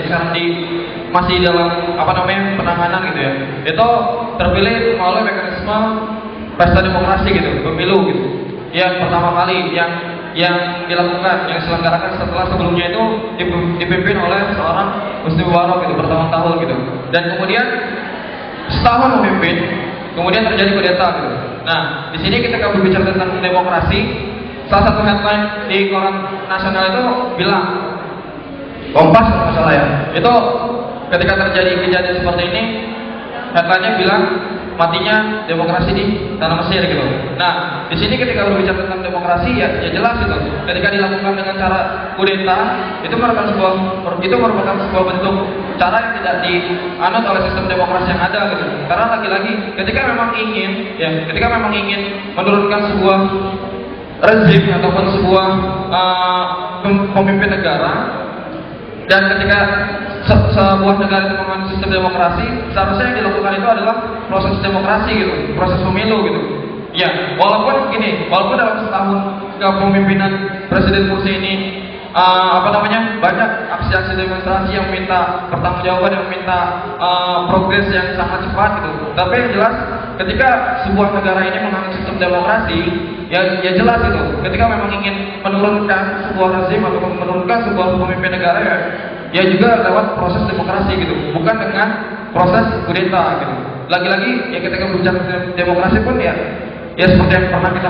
sekarang masih dalam penanganan gitu ya, itu terpilih melalui mekanisme pesta demokrasi gitu, pemilu gitu, yang pertama kali yang dilakukan, yang diselenggarakan setelah sebelumnya itu dipimpin oleh seorang Husni Mubarak gitu bertahun-tahun gitu, dan kemudian setahun memimpin, kemudian terjadi kudeta gitu. Nah, di sini ketika berbicara tentang demokrasi, salah satu headline di koran nasional itu bilang, Kompas kalau nggak salah ya, itu ketika terjadi kejadian seperti ini, headline-nya bilang matinya demokrasi di tanah Mesir gitu. Nah, di sini ketika berbicara tentang demokrasi ya jelas itu. Ketika dilakukan dengan cara kudeta, itu merupakan sebuah bentuk cara yang tidak dianut oleh sistem demokrasi yang ada gitu. Karena lagi-lagi ketika memang ingin menurunkan sebuah rezim ataupun sebuah pemimpin negara, dan ketika sebuah negara itu menganut sistem demokrasi, seharusnya yang dilakukan itu adalah proses demokrasi gitu, proses pemilu gitu. Ya, walaupun dalam setahun kepemimpinan Presiden Mursi ini banyak aksi-aksi demonstrasi yang meminta pertanggungjawaban, yang meminta progres yang sangat cepat gitu. Tapi yang jelas ketika sebuah negara ini menganut sistem demokrasi, ya jelas itu. Ketika memang ingin menurunkan sebuah rezim atau menurunkan sebuah pemimpin negara ya juga lewat proses demokrasi gitu, bukan dengan proses kudeta gitu. Lagi-lagi ya ketika berbicara demokrasi pun ya seperti yang pernah kita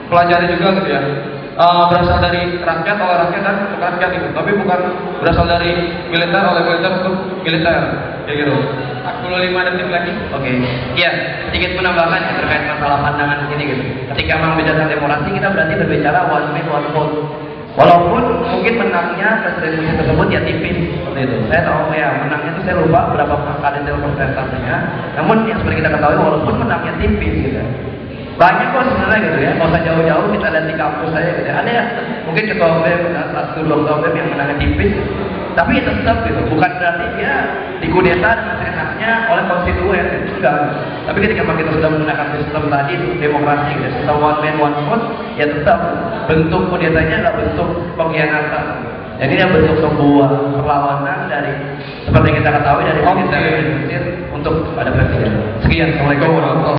pelajari juga gitu ya. Berasal dari rakyat oleh rakyat dan untuk rakyat gitu, tapi bukan berasal dari militer oleh militer untuk militer kayak gitu. 45 detik lagi. Oke. Iya, sedikit penambahan ya terkait masalah pandangan sini gitu. Ketika memang bicara demokrasi, kita berarti berbicara one man one vote. Walaupun mungkin menangnya Presiden Mursi tersebut ya tipis seperti itu. Saya tahu ya menangnya itu saya lupa berapa detail persentasenya. Namun yang seperti kita ketahui walaupun menangnya tipis gitu. Banyak kok sebenarnya gitu ya, nggak usah jauh-jauh kita lihat di kampus saja gitu. Ada ya, mungkin ketua BEM, satu dua ketua BEM yang menangnya tipis, tapi tetap gitu. Bukan berarti dia dikudeta dengan seenaknya oleh konstituen, enggak. Tapi ketika kita sudah menggunakan sistem tadi, demokrasi, gitu, sistem one man one vote, ya tetap bentuk kudetanya adalah bentuk pengkhianatan. Jadi ini bentuk sebuah perlawanan dari seperti yang kita ketahui dari militer untuk pada presiden. Sekian, assalamualaikum warahmatullahi wabarakatuh.